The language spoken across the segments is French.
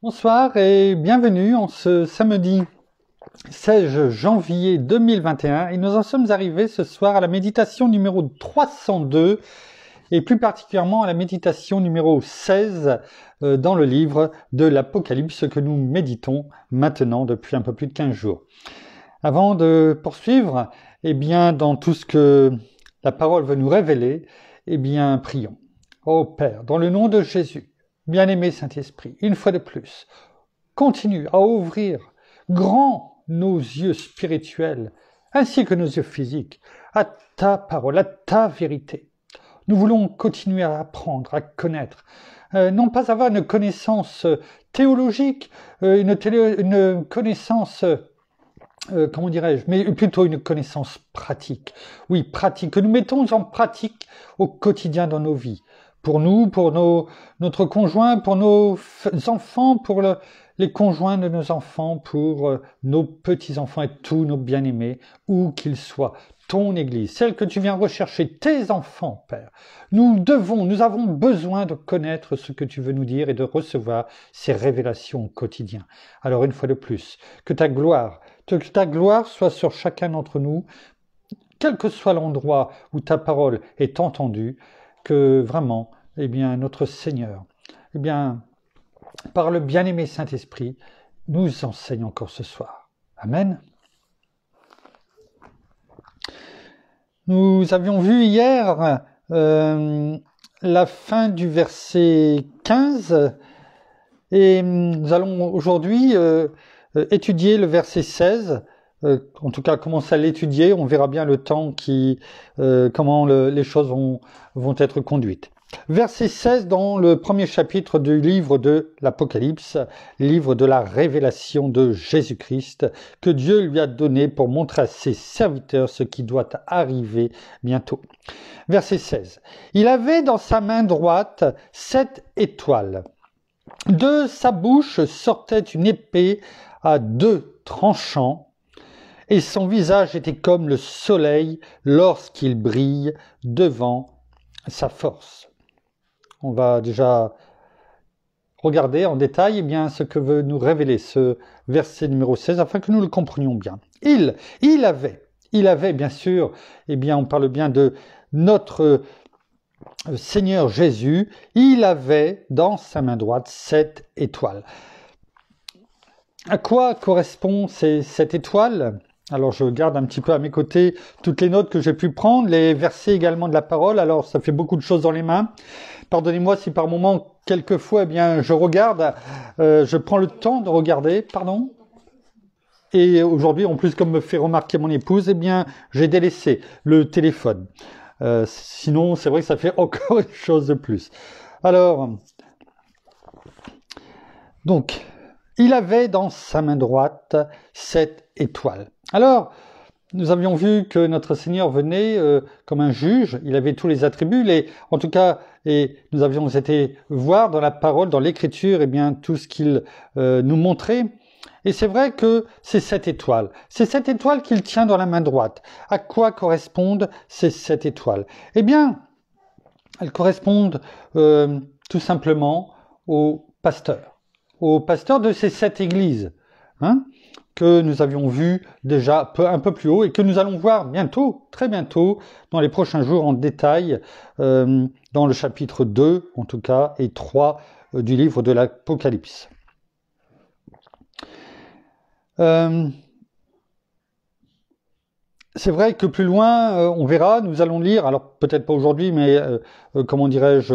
Bonsoir et bienvenue en ce samedi 16 janvier 2021 et nous en sommes arrivés ce soir à la méditation numéro 302 et plus particulièrement à la méditation numéro 16 dans le livre de l'Apocalypse que nous méditons maintenant depuis un peu plus de 15 jours. Avant de poursuivre, dans tout ce que la parole veut nous révéler, prions. Ô Père, dans le nom de Jésus, bien-aimé Saint-Esprit, une fois de plus, continue à ouvrir grand nos yeux spirituels, ainsi que nos yeux physiques, à ta parole, à ta vérité. Nous voulons continuer à apprendre, à connaître, non pas avoir une connaissance théologique, une connaissance, mais plutôt une connaissance pratique. Oui, pratique, que nous mettons en pratique au quotidien dans nos vies. Pour nous, pour notre conjoint, pour nos enfants, pour les conjoints de nos enfants, pour nos petits-enfants et tous nos bien-aimés, où qu'ils soient. Ton Église, celle que tu viens rechercher, tes enfants, Père. Nous avons besoin de connaître ce que tu veux nous dire et de recevoir ces révélations au quotidien. Alors une fois de plus, que ta gloire soit sur chacun d'entre nous, quel que soit l'endroit où ta parole est entendue, que vraiment, notre Seigneur, par le bien-aimé Saint-Esprit, nous enseigne encore ce soir. Amen. Nous avions vu hier la fin du verset 15 et nous allons aujourd'hui étudier le verset 16. En tout cas, commencer à l'étudier, on verra bien le temps comment les choses vont être conduites. Verset 16 dans le premier chapitre du livre de l'Apocalypse, livre de la révélation de Jésus-Christ, que Dieu lui a donné pour montrer à ses serviteurs ce qui doit arriver bientôt. Verset 16. Il avait dans sa main droite 7 étoiles. De sa bouche sortait une épée à 2 tranchants, et son visage était comme le soleil lorsqu'il brille devant sa force. On va déjà regarder en détail ce que veut nous révéler ce verset numéro 16 afin que nous le comprenions bien. Il avait bien sûr, on parle bien de notre Seigneur Jésus, il avait dans sa main droite 7 étoiles. À quoi correspond ces 7 étoiles ? Alors je garde un petit peu à mes côtés toutes les notes que j'ai pu prendre, les versets également de la parole, alors ça fait beaucoup de choses dans les mains. Pardonnez-moi si par moment, quelquefois, je regarde, je prends le temps de regarder, Et aujourd'hui, en plus, comme me fait remarquer mon épouse, j'ai délaissé le téléphone. Sinon, c'est vrai que ça fait encore une chose de plus. Alors, donc, il avait dans sa main droite 7 étoiles. Alors, nous avions vu que notre Seigneur venait comme un juge, il avait tous les attributs, et nous avions été voir dans la parole, dans l'écriture, tout ce qu'il nous montrait. Et c'est vrai que c'est 7 étoiles. C'est 7 étoiles qu'il tient dans la main droite. À quoi correspondent ces 7 étoiles ? Elles correspondent tout simplement aux pasteurs de ces 7 églises, que nous avions vu déjà un peu plus haut et que nous allons voir bientôt, très bientôt, dans les prochains jours en détail, dans le chapitre 2, en tout cas, et 3 du livre de l'Apocalypse. C'est vrai que plus loin, on verra, nous allons lire, alors peut-être pas aujourd'hui, mais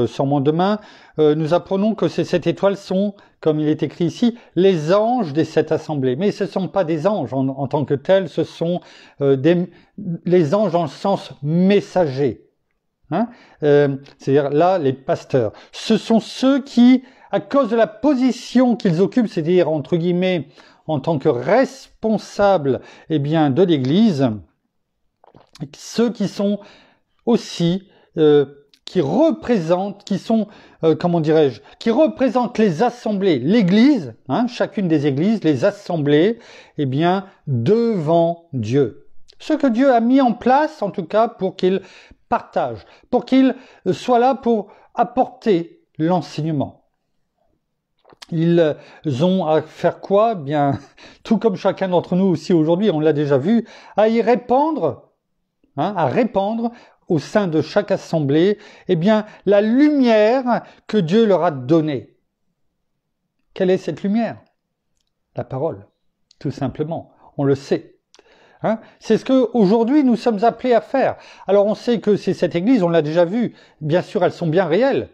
sûrement demain, nous apprenons que ces 7 étoiles sont, comme il est écrit ici, les anges des 7 assemblées. Mais ce ne sont pas des anges en tant que tels, ce sont les anges dans le sens messager. C'est-à-dire là, les pasteurs. Ce sont ceux qui, à cause de la position qu'ils occupent, c'est-à-dire entre guillemets, en tant que responsables de l'Église, ceux qui sont aussi qui représentent les assemblées, l'Église, chacune des églises, les assemblées, devant Dieu. Ce que Dieu a mis en place, en tout cas, pour qu'ils partagent, pour qu'ils soient là pour apporter l'enseignement. Ils ont à faire quoi? Bien, tout comme chacun d'entre nous aussi aujourd'hui, on l'a déjà vu, à y répandre, à répandre au sein de chaque assemblée, eh bien, la lumière que Dieu leur a donnée. Quelle est cette lumière? La parole, tout simplement. On le sait. C'est ce que aujourd'hui nous sommes appelés à faire. Alors on sait que c'est cette église, on l'a déjà vu, bien sûr elles sont bien réelles.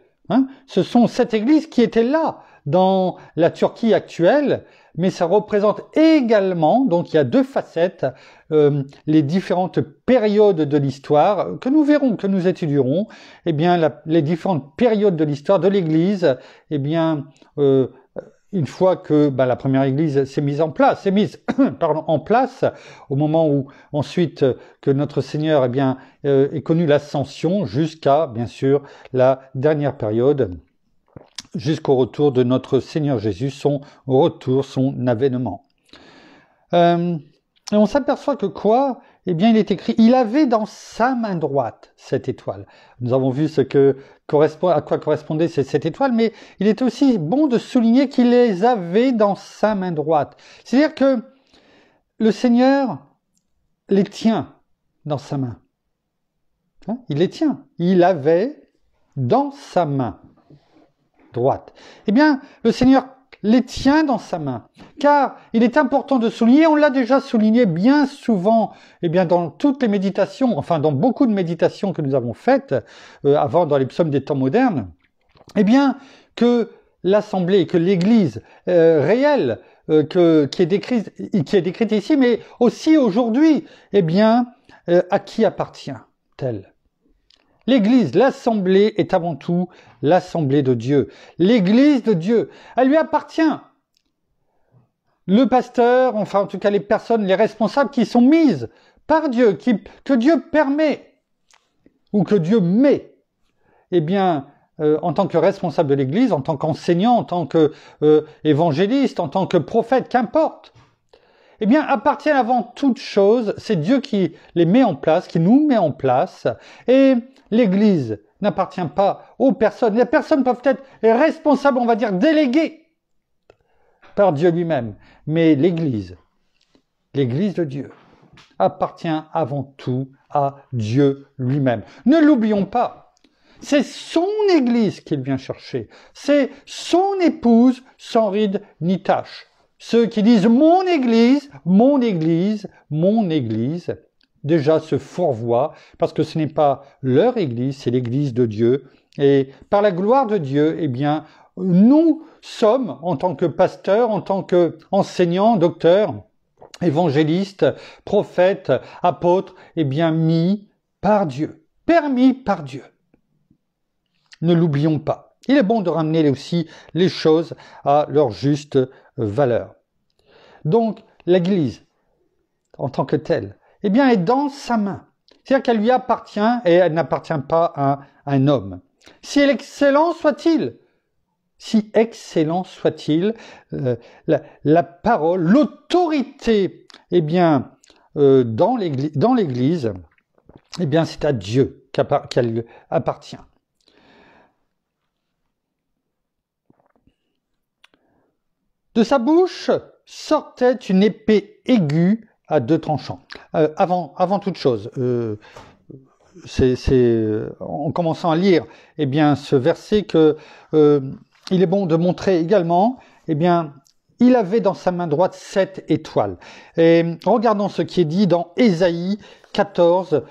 Ce sont cette église qui était là dans la Turquie actuelle, mais ça représente également, donc il y a deux facettes, les différentes périodes de l'histoire que nous verrons, que nous étudierons. Eh bien, les différentes périodes de l'histoire de l'Église, eh bien, une fois que la première Église s'est mise en place, en place, au moment où ensuite que notre Seigneur ait connu l'ascension jusqu'à, bien sûr, la dernière période, jusqu'au retour de notre Seigneur Jésus, son retour, son avènement. Et on s'aperçoit que quoi? Eh bien, il est écrit, il avait dans sa main droite cette étoile. Nous avons vu à quoi correspondait cette étoile, mais il est aussi bon de souligner qu'il les avait dans sa main droite. C'est-à-dire que le Seigneur les tient dans sa main. Il les tient. Il avait dans sa main droite. Eh bien, le Seigneur les tient dans sa main. Car il est important de souligner, on l'a déjà souligné bien souvent, eh bien dans toutes les méditations, enfin dans beaucoup de méditations que nous avons faites avant dans les psaumes des temps modernes, eh bien que l'assemblée, que l'Église réelle qui est décrite ici, mais aussi aujourd'hui, eh bien à qui appartient-elle? L'Église, l'Assemblée est avant tout l'Assemblée de Dieu. L'Église de Dieu, elle lui appartient. Le pasteur, enfin en tout cas les personnes, les responsables qui sont mises par Dieu, que Dieu permet ou que Dieu met, eh bien, en tant que responsable de l'Église, en tant qu'enseignant, en tant qu'évangéliste, en tant que prophète, qu'importe, eh bien, appartiennent avant toute chose, c'est Dieu qui les met en place, qui nous met en place, et l'Église n'appartient pas aux personnes. Les personnes peuvent être responsables, on va dire, déléguées par Dieu lui-même. Mais l'Église de Dieu, appartient avant tout à Dieu lui-même. Ne l'oublions pas. C'est son Église qu'il vient chercher. C'est son épouse sans ride ni tache. Ceux qui disent « mon Église », déjà se fourvoient, parce que ce n'est pas leur Église, c'est l'Église de Dieu. Et par la gloire de Dieu, eh bien, nous sommes, en tant que pasteurs, en tant qu'enseignants, docteurs, évangélistes, prophètes, apôtres, eh bien, mis par Dieu, permis par Dieu. Ne l'oublions pas. Il est bon de ramener aussi les choses à leur juste valeur. Donc, l'Église, en tant que telle, eh bien, est dans sa main. C'est-à-dire qu'elle lui appartient et elle n'appartient pas à un homme. Si excellent soit-il, la parole, l'autorité, eh bien, dans l'Église, eh bien, c'est à Dieu qu'elle appartient. De sa bouche sortait une épée aiguë à deux tranchants. Avant toute chose, en commençant à lire eh bien, ce verset que il est bon de montrer également, eh bien, il avait dans sa main droite 7 étoiles. Et regardons ce qui est dit dans Ésaïe 14,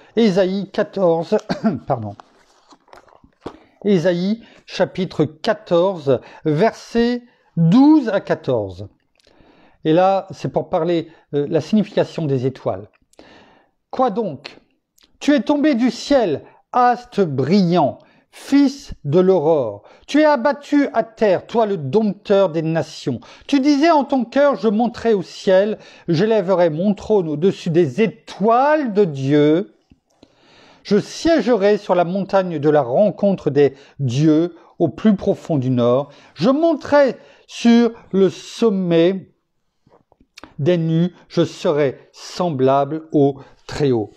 pardon. Ésaïe chapitre 14, versets 12 à 14. Et là, c'est pour parler la signification des étoiles. Quoi donc? Tu es tombé du ciel, astre brillant, fils de l'aurore. Tu es abattu à terre, toi le dompteur des nations. Tu disais en ton cœur, je monterai au ciel, je lèverai mon trône au-dessus des étoiles de Dieu. Je siégerai sur la montagne de la rencontre des dieux au plus profond du nord. Je monterai sur le sommet des nues, je serai semblable au Très-Haut.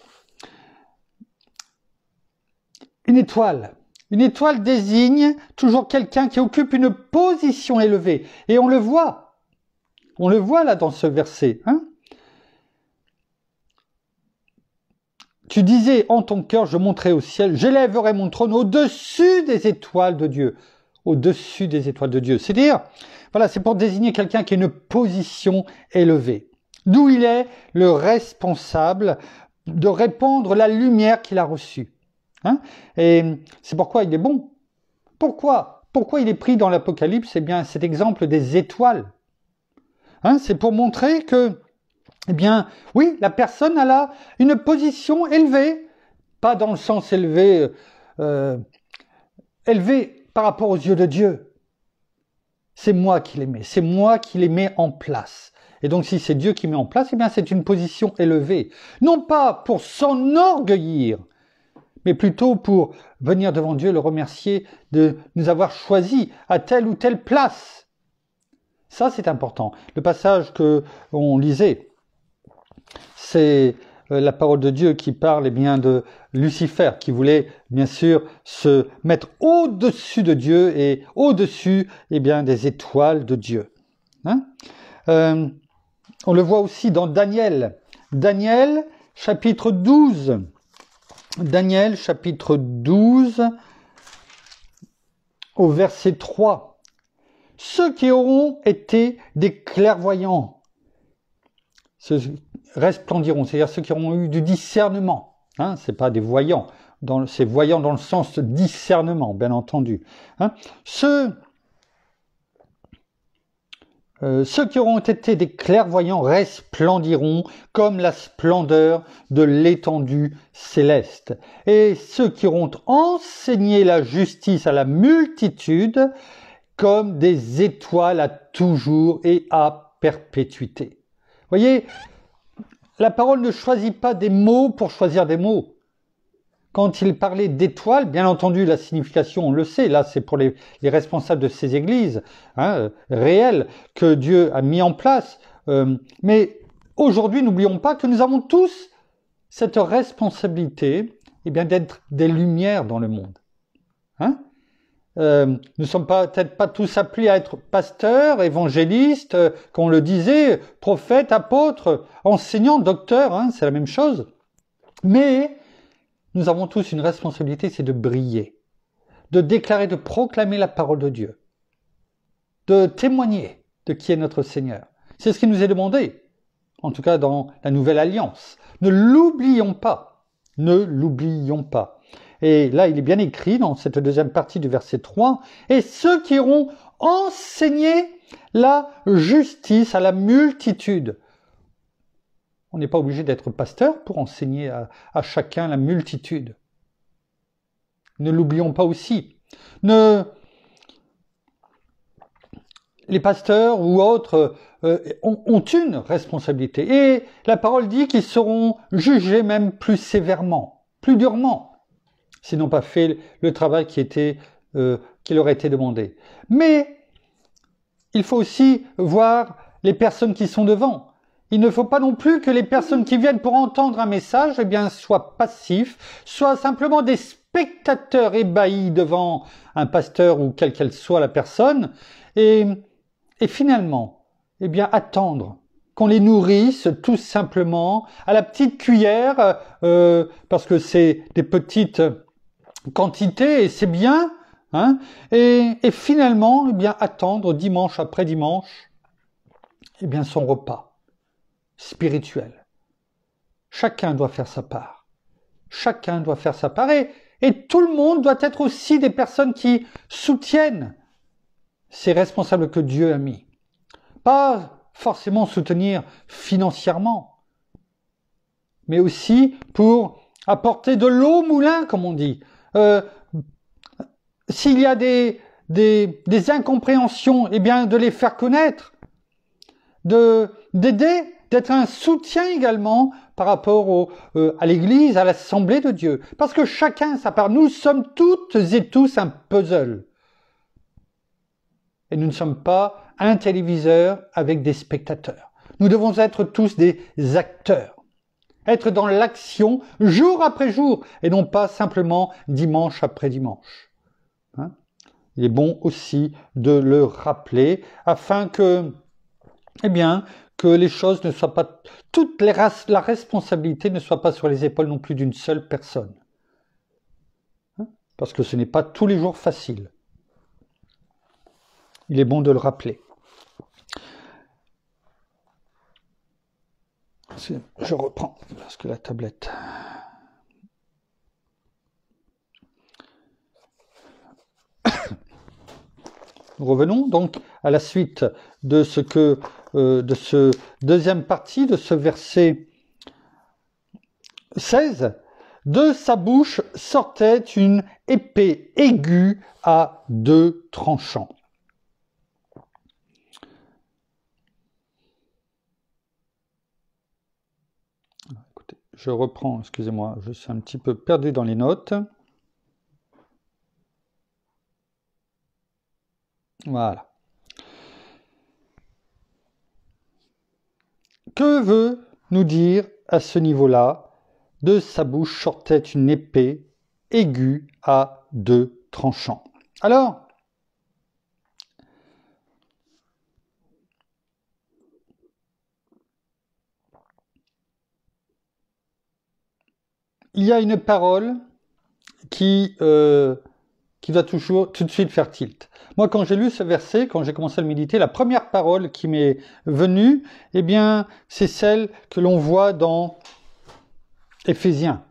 Une étoile, Une étoile désigne toujours quelqu'un qui occupe une position élevée. Et on le voit. On le voit là dans ce verset. Hein? Tu disais en ton cœur, je monterai au ciel, j'élèverai mon trône au-dessus des étoiles de Dieu. Au-dessus des étoiles de Dieu. C'est-à-dire, voilà, c'est pour désigner quelqu'un qui a une position élevée. D'où il est le responsable de répandre la lumière qu'il a reçue. Hein? Et c'est pourquoi il est bon. Pourquoi il est pris dans l'Apocalypse? Eh bien, cet exemple des étoiles. Hein? C'est pour montrer que, eh bien, oui, la personne a là une position élevée. Pas dans le sens élevé, élevé par rapport aux yeux de Dieu. C'est moi qui les mets. C'est moi qui les mets en place. Et donc, si c'est Dieu qui met en place, eh bien, c'est une position élevée. Non pas pour s'enorgueillir, mais plutôt pour venir devant Dieu le remercier de nous avoir choisis à telle ou telle place. Ça, c'est important. Le passage que on lisait, c'est la parole de Dieu qui parle eh bien, de Lucifer, qui voulait bien sûr se mettre au-dessus de Dieu et au-dessus eh bien, des étoiles de Dieu. Hein? On le voit aussi dans Daniel. Daniel, chapitre 12. Daniel, chapitre 12, au verset 3. Ceux qui auront été des clairvoyants resplendiront, c'est-à-dire ceux qui auront eu du discernement. Hein, c'est pas des voyants, c'est voyants dans le sens discernement, bien entendu. Hein, ceux qui auront été des clairvoyants resplendiront comme la splendeur de l'étendue céleste. Et ceux qui auront enseigné la justice à la multitude comme des étoiles à toujours et à perpétuité. Voyez, la parole ne choisit pas des mots pour choisir des mots. Quand il parlait d'étoiles, bien entendu, la signification, on le sait, là c'est pour les responsables de ces églises réelles que Dieu a mis en place. Mais aujourd'hui, n'oublions pas que nous avons tous cette responsabilité eh bien, d'être des lumières dans le monde. Hein? Nous ne sommes peut-être pas tous appelés à être pasteurs, évangélistes, qu'on le disait, prophètes, apôtres, enseignants, docteurs, hein, c'est la même chose. Mais nous avons tous une responsabilité, c'est de briller, de déclarer, de proclamer la parole de Dieu, de témoigner de qui est notre Seigneur. C'est ce qui nous est demandé, en tout cas dans la Nouvelle Alliance. Ne l'oublions pas, ne l'oublions pas. Et là, il est bien écrit dans cette deuxième partie du verset 3, « Et ceux qui auront enseigné la justice à la multitude ». On n'est pas obligé d'être pasteur pour enseigner à chacun la multitude. Ne l'oublions pas aussi. Les pasteurs ou autres ont une responsabilité. Et la parole dit qu'ils seront jugés même plus sévèrement, plus durement, s'ils n'ont pas fait le travail qui leur a été demandé. Mais il faut aussi voir les personnes qui sont devant. Il ne faut pas non plus que les personnes qui viennent pour entendre un message eh bien, soient passifs, soient simplement des spectateurs ébahis devant un pasteur ou quelle qu'elle soit la personne, et finalement, eh bien, attendre qu'on les nourrisse tout simplement à la petite cuillère, parce que c'est des petites quantités et c'est bien, hein, et finalement, eh bien, attendre dimanche après dimanche, eh bien, son repas spirituel. Chacun doit faire sa part. Chacun doit faire sa part. Et tout le monde doit être aussi des personnes qui soutiennent ces responsables que Dieu a mis. Pas forcément soutenir financièrement, mais aussi pour apporter de l'eau au moulin, comme on dit. S'il y a des incompréhensions, eh bien de les faire connaître, d'aider, d'être un soutien également par rapport à l'Église, à l'Assemblée de Dieu. Parce que chacun sa part. Nous sommes toutes et tous un puzzle. Et nous ne sommes pas un téléviseur avec des spectateurs. Nous devons être tous des acteurs. Être dans l'action jour après jour et non pas simplement dimanche après dimanche. Hein. Il est bon aussi de le rappeler afin que, eh bien, que les choses ne soient pas, la responsabilité ne soit pas sur les épaules non plus d'une seule personne. Hein, parce que ce n'est pas tous les jours facile. Il est bon de le rappeler. Je reprends, parce que la tablette... Nous revenons donc à la suite de de ce deuxième partie, de ce verset 16. De sa bouche sortait une épée aiguë à 2 tranchants. Écoutez, je reprends, excusez-moi, je suis un petit peu perdu dans les notes. Voilà. Que veut nous dire à ce niveau-là? De sa bouche sortait une épée aiguë à 2 tranchants. Alors, il y a une parole qui va toujours tout de suite faire tilt. Moi, quand j'ai lu ce verset, quand j'ai commencé à le méditer, la première parole qui m'est venue, eh bien, c'est celle que l'on voit dans Éphésiens.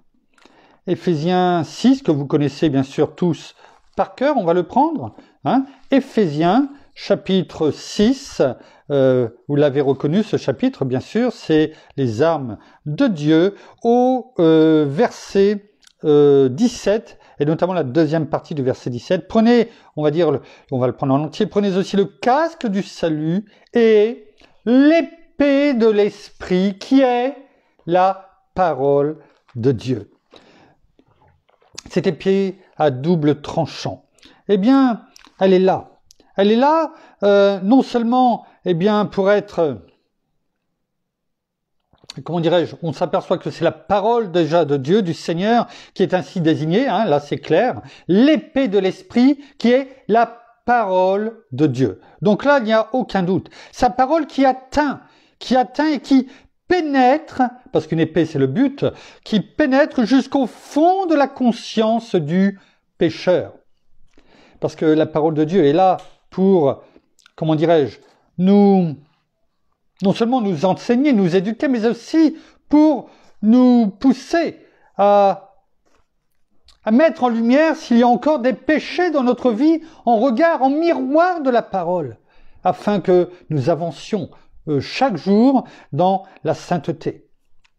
Éphésiens 6, que vous connaissez bien sûr tous par cœur, on va le prendre. Hein. Éphésiens, chapitre 6, vous l'avez reconnu, ce chapitre, bien sûr, c'est les armes de Dieu, au verset 17, et notamment la deuxième partie du verset 17. Prenez, on va le prendre en entier, prenez aussi le casque du salut et l'épée de l'esprit qui est la parole de Dieu. Cette épée à double tranchant, eh bien, elle est là. Elle est là, non seulement, eh bien, pour être, comment dirais-je, on s'aperçoit que c'est la parole déjà de Dieu, du Seigneur, qui est ainsi désignée, hein, là c'est clair, l'épée de l'esprit qui est la parole de Dieu. Donc là, il n'y a aucun doute. Sa parole qui atteint et qui pénètre, parce qu'une épée c'est le but, qui pénètre jusqu'au fond de la conscience du pécheur. Parce que la parole de Dieu est là pour, comment dirais-je, non seulement nous enseigner, nous éduquer, mais aussi pour nous pousser à mettre en lumière s'il y a encore des péchés dans notre vie en regard, en miroir de la parole, afin que nous avancions chaque jour dans la sainteté.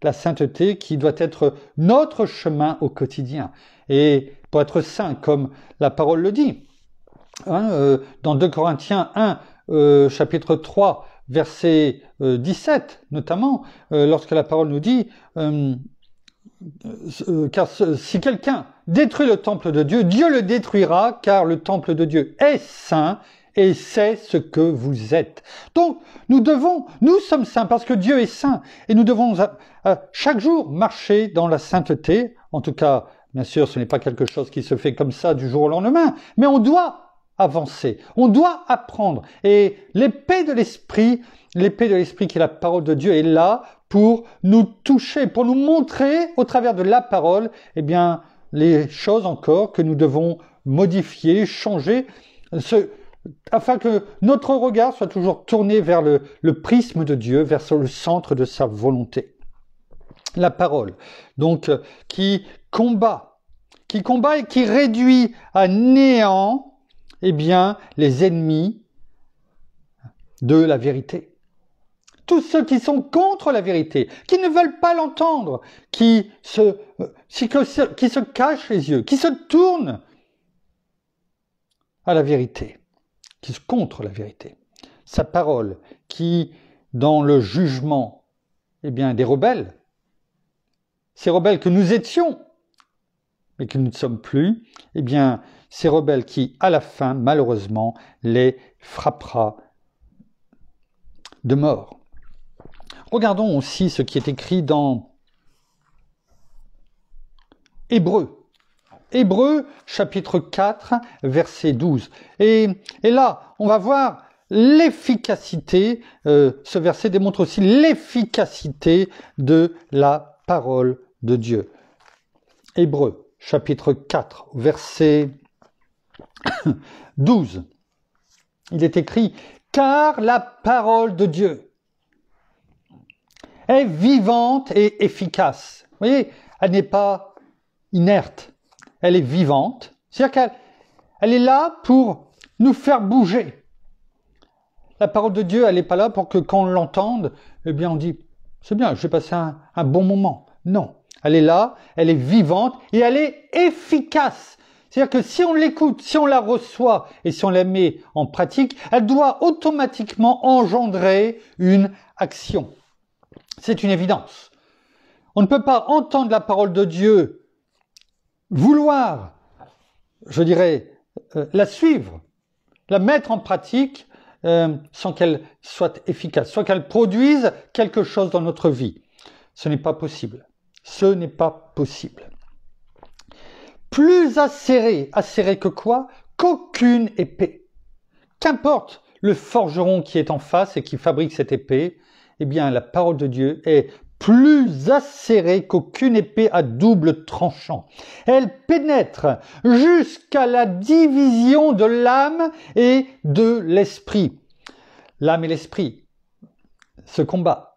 La sainteté qui doit être notre chemin au quotidien. Et pour être saint, comme la parole le dit, hein, dans 2 Corinthiens 1, chapitre 3, verset 17, notamment, lorsque la parole nous dit car si quelqu'un détruit le temple de Dieu, Dieu le détruira, car le temple de Dieu est saint, et c'est ce que vous êtes. Donc, nous sommes saints parce que Dieu est saint, et nous devons chaque jour marcher dans la sainteté. En tout cas, bien sûr, ce n'est pas quelque chose qui se fait comme ça du jour au lendemain, mais on doit avancer, on doit apprendre. Et l'épée de l'esprit qui est la parole de Dieu est là pour nous toucher, pour nous montrer au travers de la parole, eh bien, les choses encore que nous devons modifier, changer, afin que notre regard soit toujours tourné vers le prisme de Dieu, vers le centre de sa volonté. La parole, donc, qui combat et qui réduit à néant, eh bien, les ennemis de la vérité. Tous ceux qui sont contre la vérité, qui ne veulent pas l'entendre, qui se cachent les yeux, qui se tournent à la vérité, qui se contre la vérité. Sa parole qui, dans le jugement, eh bien, des rebelles, ces rebelles que nous étions, mais que nous ne sommes plus, eh bien, ces rebelles qui, à la fin, malheureusement, les frappera de mort. Regardons aussi ce qui est écrit dans Hébreux. Hébreux, chapitre 4, verset 12. Et là, on va voir l'efficacité, ce verset démontre aussi l'efficacité de la parole de Dieu. Hébreux, chapitre 4, verset 12. Il est écrit « Car la parole de Dieu est vivante et efficace. » Vous voyez, elle n'est pas inerte, elle est vivante. C'est-à-dire qu'elle est là pour nous faire bouger. La parole de Dieu, elle n'est pas là pour que quand on l'entende, eh bien on dit « c'est bien, j'ai passé un bon moment ». Non, elle est là, elle est vivante et elle est efficace. C'est-à-dire que si on l'écoute, si on la reçoit et si on la met en pratique, elle doit automatiquement engendrer une action. C'est une évidence. On ne peut pas entendre la parole de Dieu, vouloir, je dirais, la suivre, la mettre en pratique, sans qu'elle soit efficace, soit qu'elle produise quelque chose dans notre vie. Ce n'est pas possible. Ce n'est pas possible. Plus acéré que quoi? Qu'aucune épée. Qu'importe le forgeron qui est en face et qui fabrique cette épée, eh bien la parole de Dieu est plus acérée qu'aucune épée à double tranchant. Elle pénètre jusqu'à la division de l'âme et de l'esprit. L'âme et l'esprit, ce combat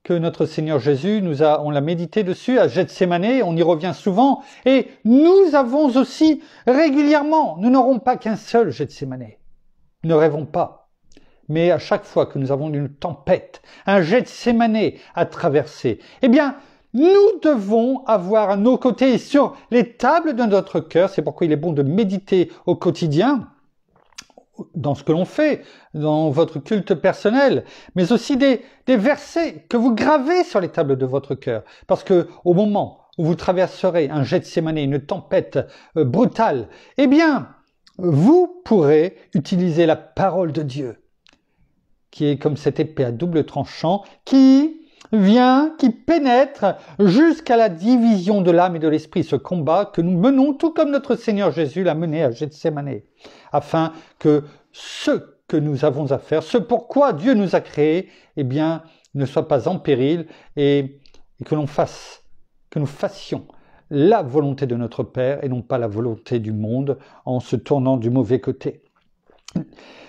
que notre Seigneur Jésus on l'a médité dessus à Gethsémanée, on y revient souvent, et nous avons aussi régulièrement, nous n'aurons pas qu'un seul Gethsémanée, ne rêvons pas, mais à chaque fois que nous avons une tempête, un Gethsémanée à traverser, eh bien, nous devons avoir à nos côtés sur les tables de notre cœur, c'est pourquoi il est bon de méditer au quotidien, dans ce que l'on fait, dans votre culte personnel, mais aussi des versets que vous gravez sur les tables de votre cœur. Parce que au moment où vous traverserez un Gethsémanée, une tempête brutale, eh bien, vous pourrez utiliser la parole de Dieu, qui est comme cette épée à double tranchant, qui pénètre jusqu'à la division de l'âme et de l'esprit, ce combat que nous menons, tout comme notre Seigneur Jésus l'a mené à Gethsémanée, afin que ce que nous avons à faire, ce pourquoi Dieu nous a créés, eh bien, ne soit pas en péril et que nous fassions la volonté de notre Père et non pas la volonté du monde en se tournant du mauvais côté.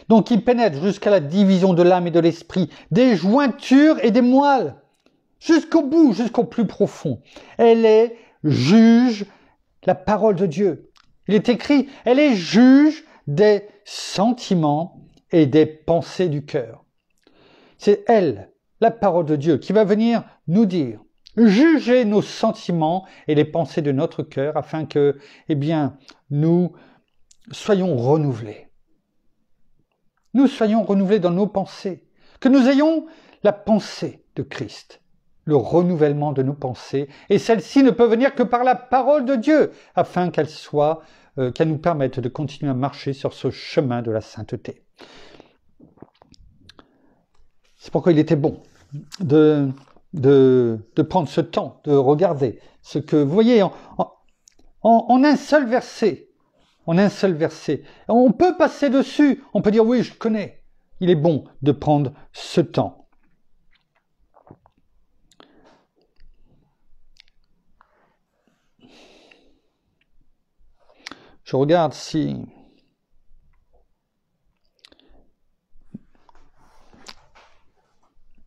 Donc il pénètre jusqu'à la division de l'âme et de l'esprit, des jointures et des moelles, jusqu'au bout, jusqu'au plus profond. Elle est juge, la parole de Dieu. Il est écrit, elle est juge des sentiments et des pensées du cœur. C'est elle, la parole de Dieu, qui va venir nous dire, juger nos sentiments et les pensées de notre cœur afin que, eh bien, nous soyons renouvelés. Nous soyons renouvelés dans nos pensées, que nous ayons la pensée de Christ, le renouvellement de nos pensées, et celle-ci ne peut venir que par la parole de Dieu, afin qu'elle nous permette de continuer à marcher sur ce chemin de la sainteté. C'est pourquoi il était bon de prendre ce temps, de regarder ce que, vous voyez, en un seul verset, on peut passer dessus, on peut dire oui, je connais. Il est bon de prendre ce temps. Je regarde si...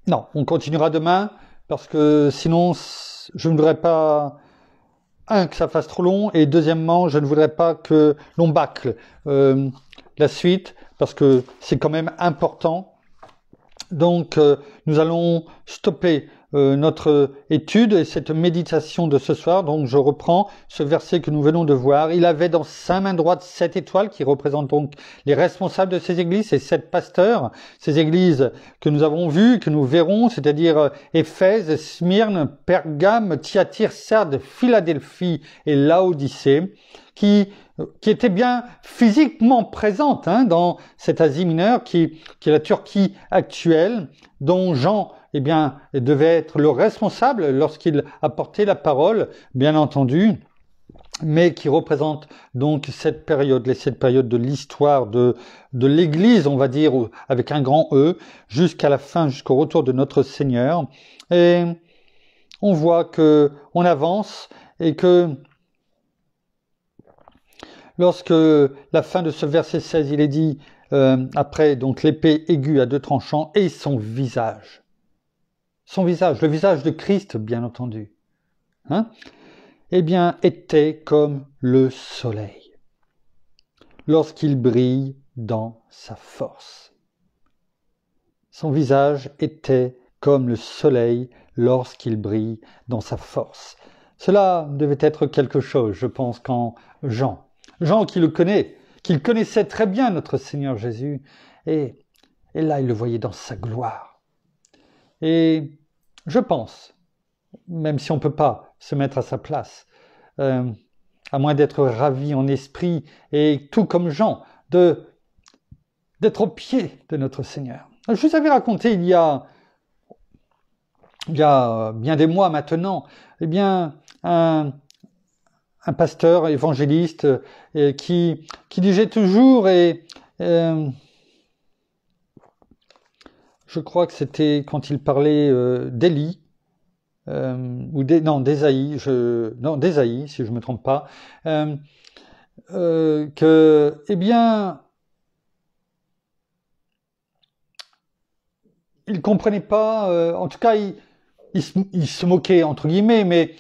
Non, on continuera demain, parce que sinon, je ne voudrais pas... que ça fasse trop long, et deuxièmement, je ne voudrais pas que l'on bâcle la suite, parce que c'est quand même important. Donc, nous allons stopper notre étude et cette méditation de ce soir. Donc, je reprends ce verset que nous venons de voir. Il avait dans sa main droite 7 étoiles qui représentent donc les responsables de ces églises, ces 7 pasteurs, ces églises que nous avons vues, que nous verrons, c'est-à-dire Éphèse, Smyrne, Pergame, Thyatire, Sardes, Philadelphie et Laodicée, qui était bien physiquement présente dans cette Asie mineure qui est la Turquie actuelle, dont Jean devait être le responsable lorsqu'il apportait la parole, bien entendu. mais qui représente donc cette période de l'histoire de l'Église, on va dire, avec un grand E, jusqu'à la fin, jusqu'au retour de notre Seigneur. Et on voit que on avance et que lorsque la fin de ce verset 16, il est dit, après donc l'épée aiguë à deux tranchants et son visage, le visage de Christ, bien entendu, hein, eh bien, était comme le soleil lorsqu'il brille dans sa force. Son visage était comme le soleil lorsqu'il brille dans sa force. Cela devait être quelque chose, je pense, quand Jean qui le connaît, qu'il connaissait très bien notre Seigneur Jésus, et là il le voyait dans sa gloire. Et je pense, même si on ne peut pas se mettre à sa place, à moins d'être ravi en esprit, et tout comme Jean, d'être au pied de notre Seigneur. Je vous avais raconté il y a bien des mois maintenant, eh bien, un pasteur évangéliste qui disait toujours, et je crois que c'était quand il parlait d'Élie, ou d'Ésaïe, si je me trompe pas, que, eh bien, il comprenait pas, en tout cas, il se moquait, entre guillemets, mais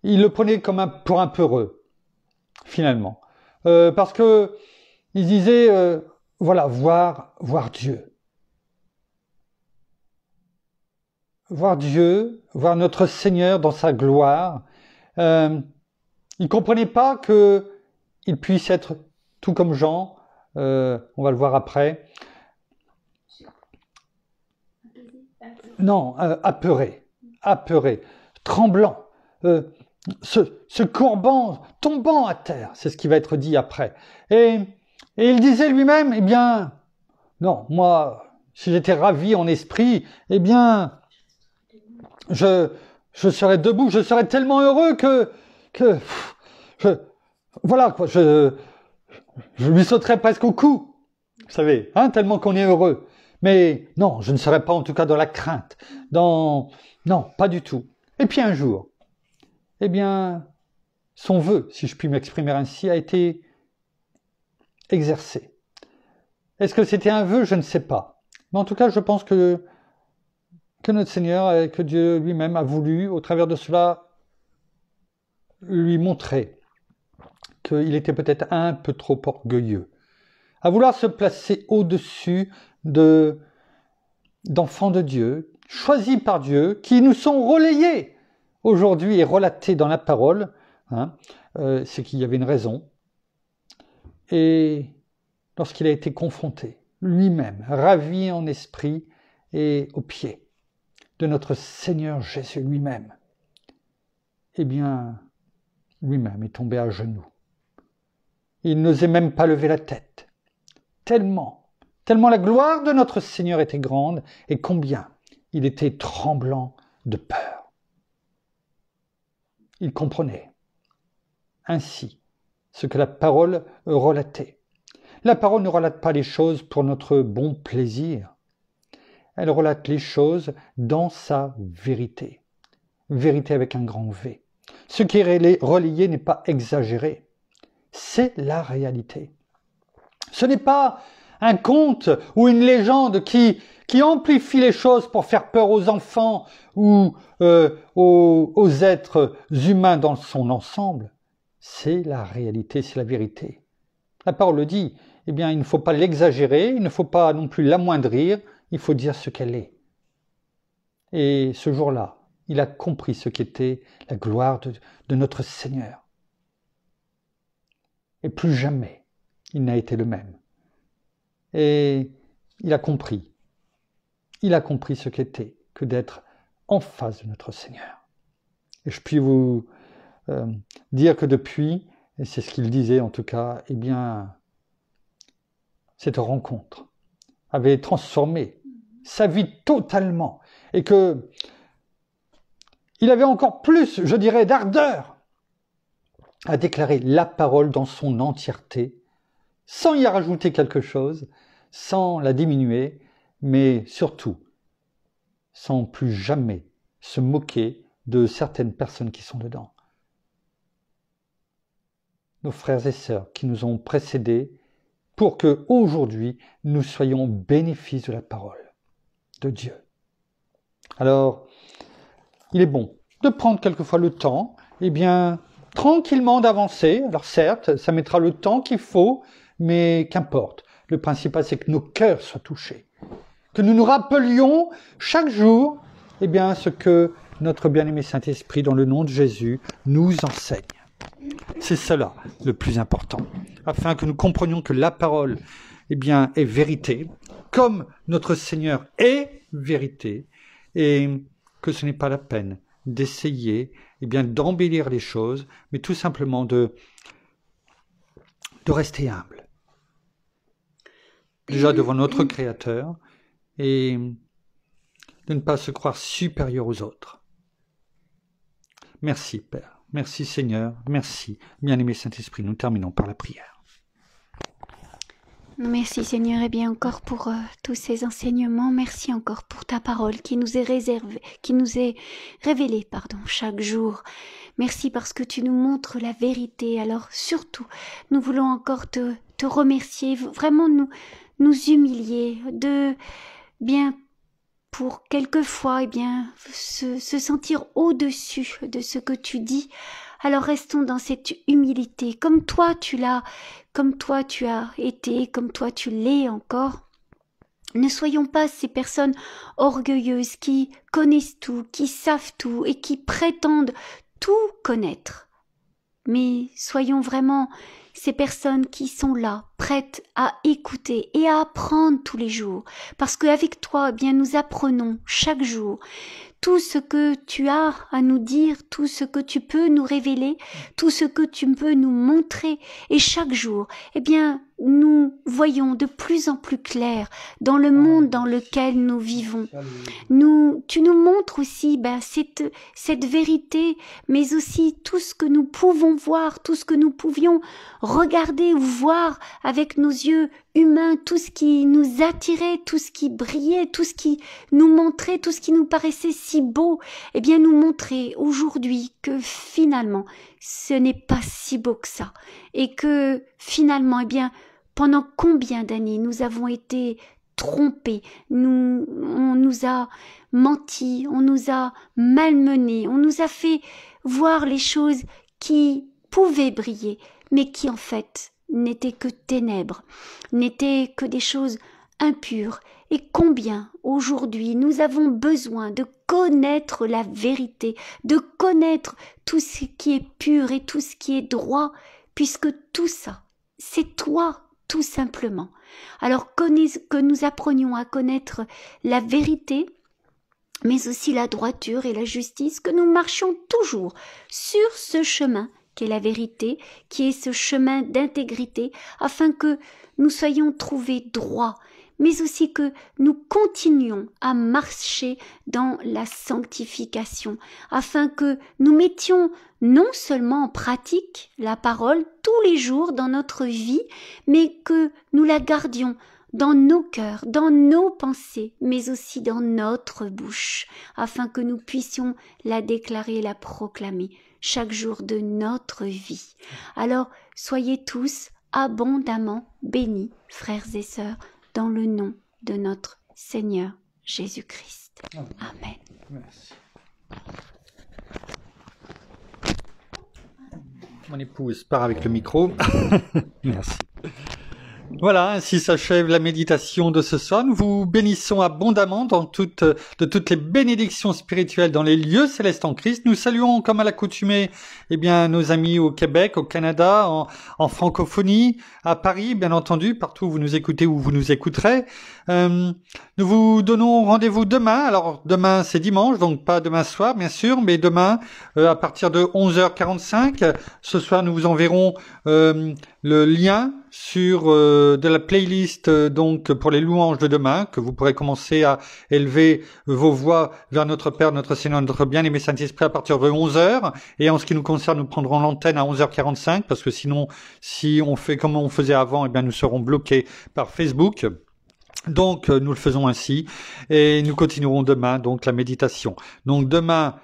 il le prenait comme pour un peureux, finalement. Parce que il disait, voilà, voir Dieu. Voir Dieu, voir notre Seigneur dans sa gloire. Il ne comprenait pas qu'il puisse être, tout comme Jean, on va le voir après, non, apeuré, tremblant, se courbant, tombant à terre, c'est ce qui va être dit après. Et il disait lui-même, eh bien, non, moi, si j'étais ravi en esprit, eh bien, je serais debout, je serais tellement heureux que voilà quoi, je lui sauterais presque au cou, vous savez, hein, tellement qu'on est heureux. Mais non, je ne serais pas en tout cas dans la crainte, non, pas du tout. Et puis un jour, eh bien, son vœu, si je puis m'exprimer ainsi, a été exercé. Est-ce que c'était un vœu? Je ne sais pas. Mais en tout cas, je pense que notre Seigneur, que Dieu lui-même a voulu, au travers de cela, lui montrer qu'il était peut-être un peu trop orgueilleux, à vouloir se placer au-dessus d'enfants de Dieu, choisis par Dieu, qui nous sont relayés aujourd'hui et relatés dans la parole, hein, c'est qu'il y avait une raison. Et lorsqu'il a été confronté, lui-même, ravi en esprit et aux pieds de notre Seigneur Jésus lui-même, eh bien, lui-même est tombé à genoux. Il n'osait même pas lever la tête. Tellement la gloire de notre Seigneur était grande, et combien il était tremblant de peur. Il comprenait ainsi ce que la parole relatait. La parole ne relate pas les choses pour notre bon plaisir. Elle relate les choses dans sa vérité. Vérité avec un grand V. Ce qui est relayé n'est pas exagéré. C'est la réalité. Ce n'est pas un conte ou une légende qui amplifie les choses pour faire peur aux enfants ou aux êtres humains dans son ensemble. C'est la réalité, c'est la vérité. La parole le dit, eh bien, il ne faut pas l'exagérer, il ne faut pas non plus l'amoindrir, il faut dire ce qu'elle est. Et ce jour-là, il a compris ce qu'était la gloire de notre Seigneur. Et plus jamais, il n'a été le même. Et il a compris ce qu'était que d'être en face de notre Seigneur. Et je puis vous dire que depuis, et c'est ce qu'il disait en tout cas, eh bien, cette rencontre avait transformé sa vie totalement, et que il avait encore plus, je dirais, d'ardeur à déclarer la parole dans son entièreté, sans y rajouter quelque chose, sans la diminuer, mais surtout, sans plus jamais se moquer de certaines personnes qui sont dedans. Nos frères et sœurs qui nous ont précédés, pour que aujourd'hui nous soyons bénéfices de la parole de Dieu. Alors, il est bon de prendre quelquefois le temps, tranquillement d'avancer. Alors certes, ça mettra le temps qu'il faut, mais qu'importe. Le principal, c'est que nos cœurs soient touchés. Que nous nous rappelions chaque jour, ce que notre bien-aimé Saint-Esprit, dans le nom de Jésus, nous enseigne. C'est cela le plus important, afin que nous comprenions que la parole, est vérité, comme notre Seigneur est vérité, et que ce n'est pas la peine d'essayer, d'embellir les choses, mais tout simplement de rester humble. Déjà devant notre Créateur, et de ne pas se croire supérieur aux autres. Merci Père. Merci Seigneur, merci, bien-aimé Saint-Esprit. Nous terminons par la prière. Merci Seigneur, encore pour tous ces enseignements. Merci encore pour ta parole qui nous est révélée chaque jour. Merci parce que tu nous montres la vérité. Alors surtout, nous voulons encore te remercier, vraiment nous humilier, pour quelquefois se sentir au-dessus de ce que tu dis. Alors restons dans cette humilité, comme toi tu as été, comme toi tu l'es encore. Ne soyons pas ces personnes orgueilleuses qui connaissent tout, qui savent tout et qui prétendent tout connaître. Mais soyons vraiment ces personnes qui sont là, prêtes à écouter et à apprendre tous les jours. Parce qu'avec toi, nous apprenons chaque jour tout ce que tu as à nous dire, tout ce que tu peux nous révéler, tout ce que tu peux nous montrer. Et chaque jour, nous voyons de plus en plus clair dans le monde dans lequel nous vivons. Tu nous montres aussi cette vérité, mais aussi tout ce que nous pouvons voir, tout ce que nous pouvions regarder ou voir avec nos yeux humains, tout ce qui nous attirait, tout ce qui brillait, tout ce qui nous montrait, tout ce qui nous paraissait si beau, nous montrer aujourd'hui que finalement, ce n'est pas si beau que ça. Et que finalement, pendant combien d'années nous avons été trompés, on nous a menti, on nous a malmenés, on nous a fait voir les choses qui pouvaient briller, mais qui en fait n'étaient que ténèbres, n'étaient que des choses impures. Et combien aujourd'hui nous avons besoin de connaître la vérité, de connaître tout ce qui est pur et tout ce qui est droit, puisque tout ça, c'est toi, tout simplement. Alors que nous apprenions à connaître la vérité, mais aussi la droiture et la justice, que nous marchions toujours sur ce chemin qui est la vérité, qui est ce chemin d'intégrité, afin que nous soyons trouvés droits, mais aussi que nous continuions à marcher dans la sanctification, afin que nous mettions non seulement en pratique la parole tous les jours dans notre vie, mais que nous la gardions dans nos cœurs, dans nos pensées, mais aussi dans notre bouche, afin que nous puissions la déclarer et la proclamer chaque jour de notre vie. Alors, soyez tous abondamment bénis, frères et sœurs, dans le nom de notre Seigneur Jésus-Christ. Amen. Merci. Mon épouse part avec le micro. Merci. Voilà, ainsi s'achève la méditation de ce soir. Nous vous bénissons abondamment de toutes les bénédictions spirituelles dans les lieux célestes en Christ. Nous saluons, comme à l'accoutumée, nos amis au Québec, au Canada, en francophonie, à Paris, bien entendu, partout où vous nous écoutez ou vous nous écouterez. Nous vous donnons rendez-vous demain. Alors, demain, c'est dimanche, donc pas demain soir, bien sûr, mais demain, à partir de 11h45. Ce soir, nous vous enverrons le lien sur de la playlist donc pour les louanges de demain, que vous pourrez commencer à élever vos voix vers notre Père, notre Seigneur, notre bien-aimé Saint-Esprit à partir de 11h. Et en ce qui nous concerne, nous prendrons l'antenne à 11h45 parce que sinon, si on fait comme on faisait avant, eh bien nous serons bloqués par Facebook. Donc nous le faisons ainsi et nous continuerons demain donc la méditation. Donc demain,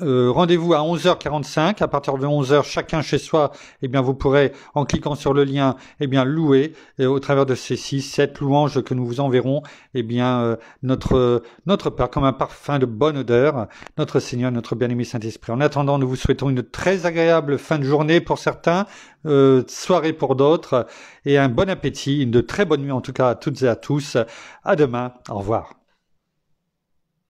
rendez-vous à 11h45. À partir de 11h, chacun chez soi, eh bien, vous pourrez, en cliquant sur le lien, eh bien, louer, et au travers de ces 7 louanges que nous vous enverrons, eh bien, notre Père, comme un parfum de bonne odeur, notre Seigneur, notre bien-aimé Saint-Esprit. En attendant, nous vous souhaitons une très agréable fin de journée pour certains, soirée pour d'autres, et un bon appétit, une de très bonne nuit en tout cas à toutes et à tous. À demain. Au revoir.